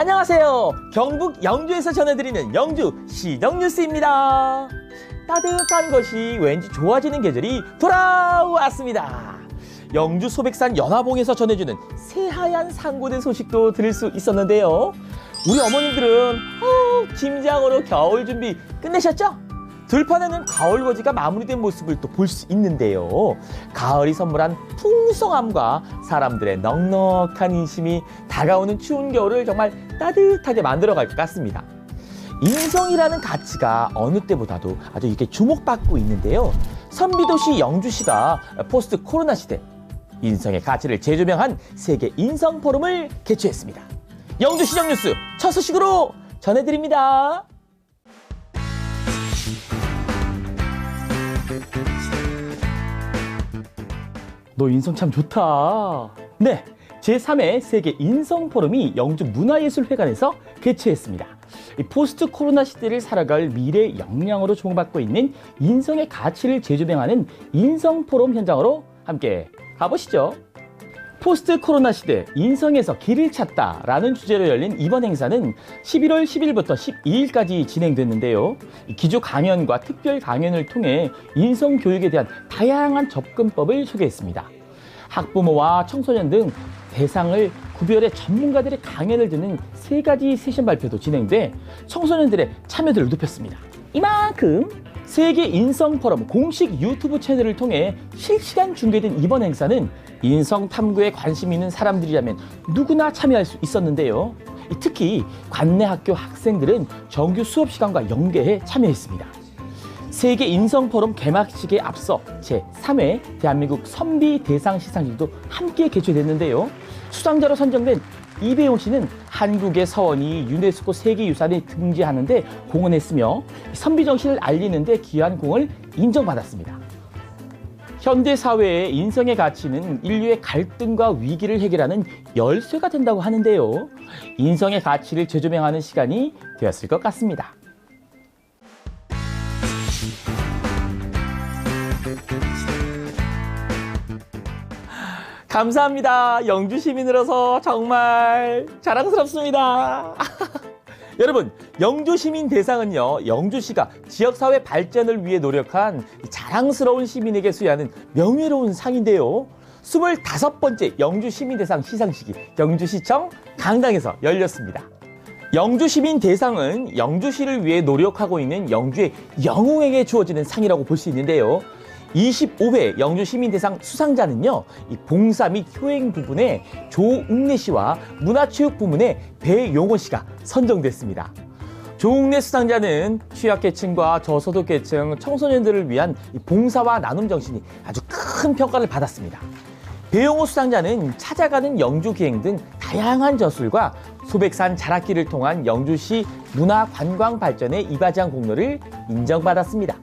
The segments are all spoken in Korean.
안녕하세요. 경북 영주에서 전해드리는 영주 시정뉴스입니다. 따뜻한 것이 왠지 좋아지는 계절이 돌아왔습니다. 영주 소백산 연화봉에서 전해주는 새하얀 상고대 소식도 들을 수 있었는데요. 우리 어머님들은 김장으로 겨울 준비 끝내셨죠? 들판에는 가을거지가 마무리된 모습을 또 볼 수 있는데요. 가을이 선물한 풍성함과 사람들의 넉넉한 인심이 다가오는 추운 겨울을 정말 따뜻하게 만들어갈 것 같습니다. 인성이라는 가치가 어느 때보다도 아주 이렇게 주목받고 있는데요. 선비도시 영주시가 포스트 코로나 시대 인성의 가치를 재조명한 세계 인성 포럼을 개최했습니다. 영주 시정 뉴스 첫 소식으로 전해드립니다. 너 인성 참 좋다. 네, 제3회 세계 인성 포럼이 영주 문화예술회관에서 개최했습니다. 이 포스트 코로나 시대를 살아갈 미래 역량으로 주목받고 있는 인성의 가치를 재조명하는 인성 포럼 현장으로 함께 가보시죠. 포스트 코로나 시대 인성에서 길을 찾다라는 주제로 열린 이번 행사는 11월 10일부터 12일까지 진행됐는데요. 기조 강연과 특별 강연을 통해 인성 교육에 대한 다양한 접근법을 소개했습니다. 학부모와 청소년 등 대상을 구별해 전문가들의 강연을 듣는 3가지 세션 발표도 진행돼 청소년들의 참여도를 높였습니다. 이만큼 세계 인성 포럼 공식 유튜브 채널을 통해 실시간 중계된 이번 행사는 인성 탐구에 관심 있는 사람들이라면 누구나 참여할 수 있었는데요. 특히 관내 학교 학생들은 정규 수업 시간과 연계해 참여했습니다. 세계 인성 포럼 개막식에 앞서 제3회 대한민국 선비 대상 시상식도 함께 개최됐는데요. 수상자로 선정된 이배용 씨는 한국의 서원이 유네스코 세계유산에 등재하는 데 공헌했으며 선비 정신을 알리는 데 기여한 공을 인정받았습니다. 현대 사회의 인성의 가치는 인류의 갈등과 위기를 해결하는 열쇠가 된다고 하는데요. 인성의 가치를 재조명하는 시간이 되었을 것 같습니다. 감사합니다. 영주 시민으로서 정말 자랑스럽습니다. 여러분, 영주 시민 대상은요, 영주시가 지역사회 발전을 위해 노력한 자랑스러운 시민에게 수여하는 명예로운 상인데요. 25번째 영주 시민 대상 시상식이 영주시청 강당에서 열렸습니다. 영주 시민 대상은 영주시를 위해 노력하고 있는 영주의 영웅에게 주어지는 상이라고 볼 수 있는데요. 25회 영주 시민대상 수상자는요, 이 봉사 및 효행 부분의 조웅래 씨와 문화체육 부문의 배용호 씨가 선정됐습니다. 조웅래 수상자는 취약계층과 저소득계층 청소년들을 위한 봉사와 나눔 정신이 아주 큰 평가를 받았습니다. 배용호 수상자는 찾아가는 영주 기행 등 다양한 저술과 소백산 자락길을 통한 영주시 문화 관광 발전에 이바지한 공로를 인정받았습니다.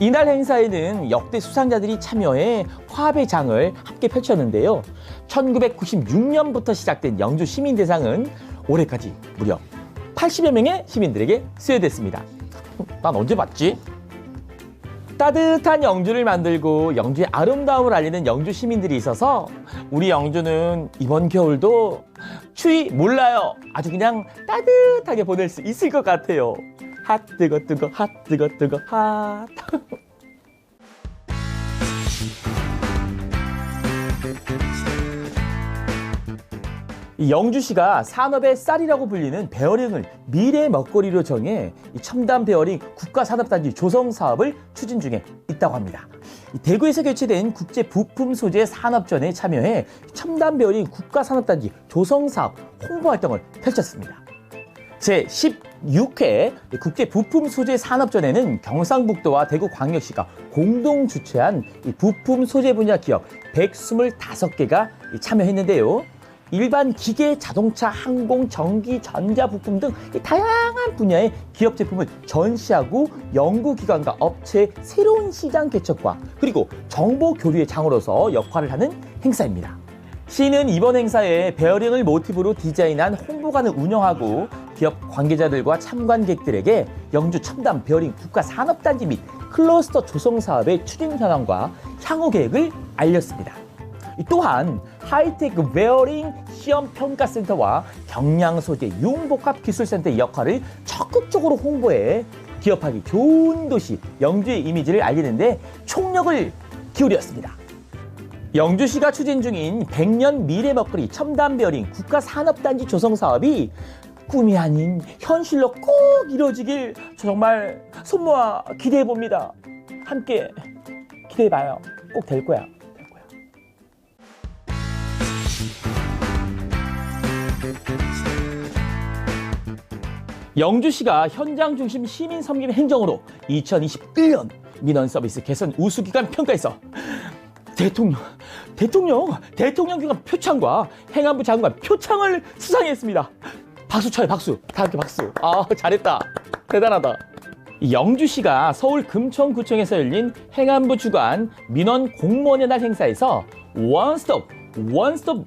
이날 행사에는 역대 수상자들이 참여해 화합의 장을 함께 펼쳤는데요. 1996년부터 시작된 영주 시민대상은 올해까지 무려 80여 명의 시민들에게 수여됐습니다. 난 언제 봤지? 따뜻한 영주를 만들고 영주의 아름다움을 알리는 영주 시민들이 있어서 우리 영주는 이번 겨울도 추위 몰라요. 아주 그냥 따뜻하게 보낼 수 있을 것 같아요. 핫 뜨거 뜨거 핫 뜨거 뜨거 핫. 영주시가 산업의 쌀이라고 불리는 베어링을 미래 먹거리로 정해 첨단 베어링 국가산업단지 조성 사업을 추진 중에 있다고 합니다. 대구에서 개최된 국제 부품 소재 산업전에 참여해 첨단 베어링 국가산업단지 조성 사업 홍보 활동을 펼쳤습니다. 제16회 국제 부품 소재 산업전에는 경상북도와 대구광역시가 공동 주최한 부품 소재 분야 기업 125개가 참여했는데요. 일반 기계, 자동차, 항공, 전기, 전자 부품 등 다양한 분야의 기업 제품을 전시하고 연구기관과 업체의 새로운 시장 개척과 그리고 정보 교류의 장으로서 역할을 하는 행사입니다. 시는 이번 행사에 베어링을 모티브로 디자인한 홍보관을 운영하고 기업 관계자들과 참관객들에게 영주 첨단 베어링 국가산업단지 및 클러스터 조성 사업의 추진 현황과 향후 계획을 알렸습니다. 또한 하이테크 웨어링 시험평가센터와 경량소재 융복합기술센터의 역할을 적극적으로 홍보해 기업하기 좋은 도시 영주의 이미지를 알리는데 총력을 기울였습니다. 영주시가 추진 중인 100년 미래 먹거리 첨단 베어링 국가산업단지 조성 사업이 꿈이 아닌 현실로 꼭 이루어지길 정말 손모아 기대해 봅니다. 함께 기대해 봐요. 꼭 될 거야. 영주시가 현장 중심 시민 섬김 행정으로 2021년 민원 서비스 개선 우수기관 평가에서 대통령기관 표창과 행안부 장관 표창을 수상했습니다. 박수 쳐요, 박수. 다 함께 박수. 아, 잘했다. 대단하다. 영주시가 서울 금천구청에서 열린 행안부 주관 민원 공무원의 날 행사에서 원스톱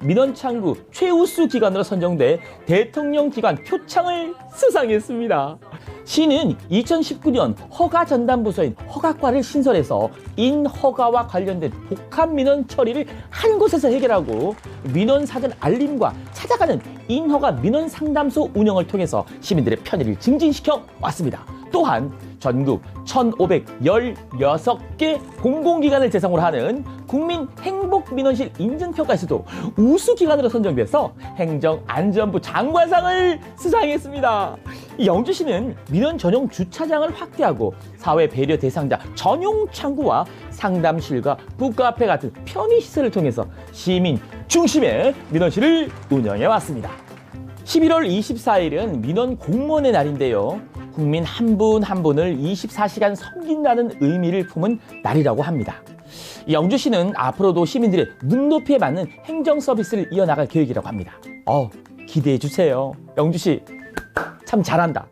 민원 창구 최우수 기관으로 선정돼 대통령 기관 표창을 수상했습니다. 시는 2019년 허가 전담 부서인 허가과를 신설해서 인허가와 관련된 복합 민원 처리를 한 곳에서 해결하고 민원 사전 알림과 찾아가는 인허가 민원 상담소 운영을 통해서 시민들의 편의를 증진시켜 왔습니다. 또한 전국 1,516개 공공기관을 대상으로 하는 국민행복민원실 인증평가에서도 우수기관으로 선정돼서 행정안전부 장관상을 수상했습니다. 영주시는 민원 전용 주차장을 확대하고 사회 배려 대상자 전용 창구와 상담실과 북카페 같은 편의시설을 통해서 시민 중심의 민원실을 운영해 왔습니다. 11월 24일은 민원 공무원의 날인데요. 국민 한 분 한 분을 24시간 섬긴다는 의미를 품은 날이라고 합니다. 영주시는 앞으로도 시민들의 눈높이에 맞는 행정 서비스를 이어나갈 계획이라고 합니다. 기대해 주세요. 영주시 참 잘한다.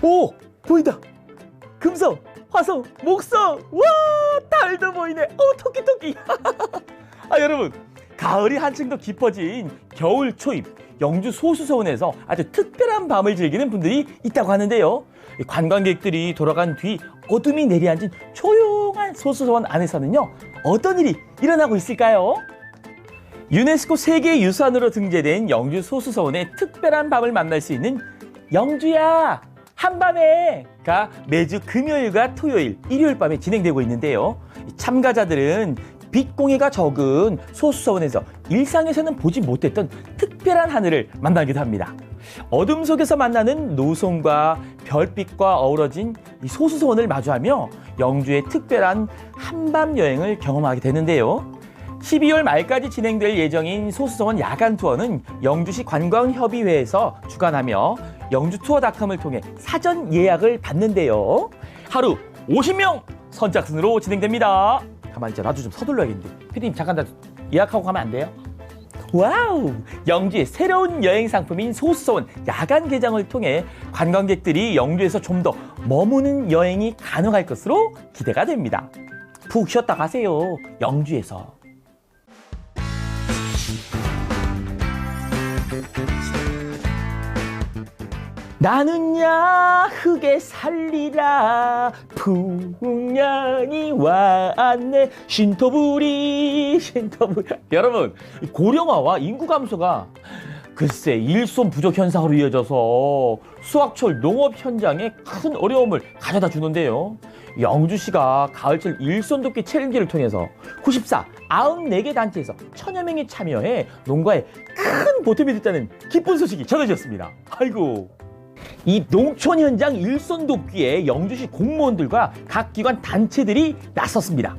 오! 보인다! 금성, 화성, 목성! 와! 달도 보이네! 토끼! 여러분! 가을이 한층 더 깊어진 겨울 초입, 영주 소수서원에서 아주 특별한 밤을 즐기는 분들이 있다고 하는데요. 관광객들이 돌아간 뒤 어둠이 내려앉은 조용한 소수서원 안에서는요, 어떤 일이 일어나고 있을까요? 유네스코 세계유산으로 등재된 영주 소수서원의 특별한 밤을 만날 수 있는 영주야 한밤에가 매주 금요일과 토요일, 일요일 밤에 진행되고 있는데요. 참가자들은 빛공해가 적은 소수서원에서 일상에서는 보지 못했던 특별한 하늘을 만나기도 합니다. 어둠 속에서 만나는 노송과 별빛과 어우러진 이 소수서원을 마주하며 영주의 특별한 한밤 여행을 경험하게 되는데요. 12월 말까지 진행될 예정인 소수서원 야간 투어는 영주시 관광협의회에서 주관하며 영주투어닷컴을 통해 사전 예약을 받는데요. 하루 50명 선착순으로 진행됩니다. 가만히 있자. 나도 좀 서둘러야겠는데. 피디님 잠깐 나 예약하고 가면 안 돼요? 와우! 영주의 새로운 여행 상품인 소수서원 야간 개장을 통해 관광객들이 영주에서 좀 더 머무는 여행이 가능할 것으로 기대가 됩니다. 푹 쉬었다 가세요. 영주에서. 나는 야흙에 살리라 풍년이 왔네 신토부리 여러분 고령화와 인구 감소가 글쎄 일손 부족 현상으로 이어져서 수확철 농업 현장에 큰 어려움을 가져다 주는데요. 영주시가 가을철 일손 돕기 챌린지를 통해서 94개 단체에서 1000여 명이 참여해 농가에 큰 보탬이 됐다는 기쁜 소식이 전해졌습니다. 아이고. 이 농촌 현장 일손 돕기에 영주시 공무원들과 각 기관 단체들이 나섰습니다.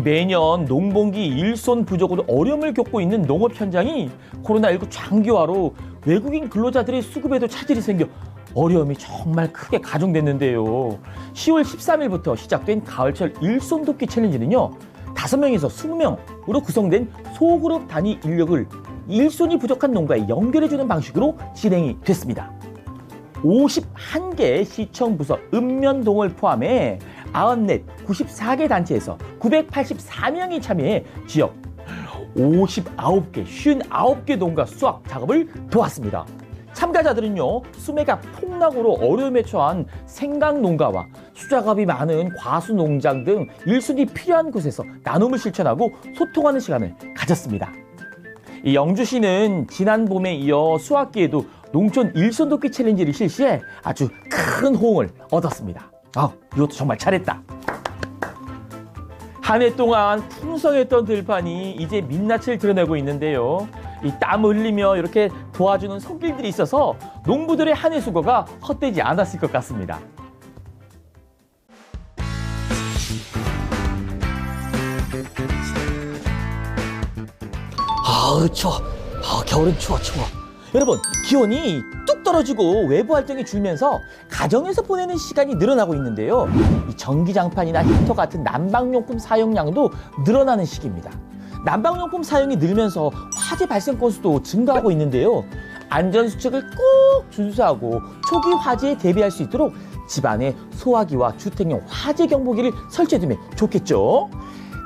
매년 농번기 일손 부족으로 어려움을 겪고 있는 농업 현장이 코로나19 장기화로 외국인 근로자들의 수급에도 차질이 생겨 어려움이 정말 크게 가중됐는데요. 10월 13일부터 시작된 가을철 일손 돕기 챌린지는요. 5명에서 20명으로 구성된 소그룹 단위 인력을 일손이 부족한 농가에 연결해주는 방식으로 진행이 됐습니다. 51개 시청 부서 읍면동을 포함해 94개 단체에서 984명이 참여해 지역 59개 농가 수확 작업을 도왔습니다. 참가자들은요, 수매가 폭락으로 어려움에 처한 생강 농가와 투자갑이 많은 과수 농장 등 일손이 필요한 곳에서 나눔을 실천하고 소통하는 시간을 가졌습니다. 이 영주시는 지난 봄에 이어 수학기에도 농촌 일손 돕기 챌린지를 실시해 아주 큰 호응을 얻었습니다. 이것도 정말 잘했다. 한 해 동안 풍성했던 들판이 이제 민낯을 드러내고 있는데요. 이 땀 흘리며 이렇게 도와주는 손길들이 있어서 농부들의 한 해 수고가 헛되지 않았을 것 같습니다. 추워. 겨울은 추워. 여러분, 기온이 뚝 떨어지고 외부 활동이 줄면서 가정에서 보내는 시간이 늘어나고 있는데요. 이 전기장판이나 히터 같은 난방용품 사용량도 늘어나는 시기입니다. 난방용품 사용이 늘면서 화재 발생 건수도 증가하고 있는데요. 안전수칙을 꼭 준수하고 초기 화재에 대비할 수 있도록 집안에 소화기와 주택용 화재 경보기를 설치해두면 좋겠죠.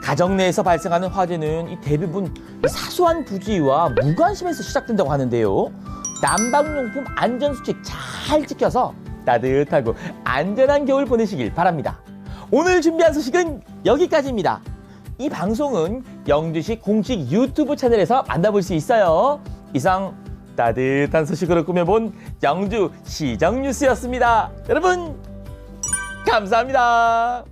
가정 내에서 발생하는 화재는 이 대부분 사소한 부주의와 무관심에서 시작된다고 하는데요. 난방용품 안전수칙 잘 지켜서 따뜻하고 안전한 겨울 보내시길 바랍니다. 오늘 준비한 소식은 여기까지입니다. 이 방송은 영주시 공식 유튜브 채널에서 만나볼 수 있어요. 이상 따뜻한 소식으로 꾸며본 영주 시정뉴스였습니다. 여러분 감사합니다.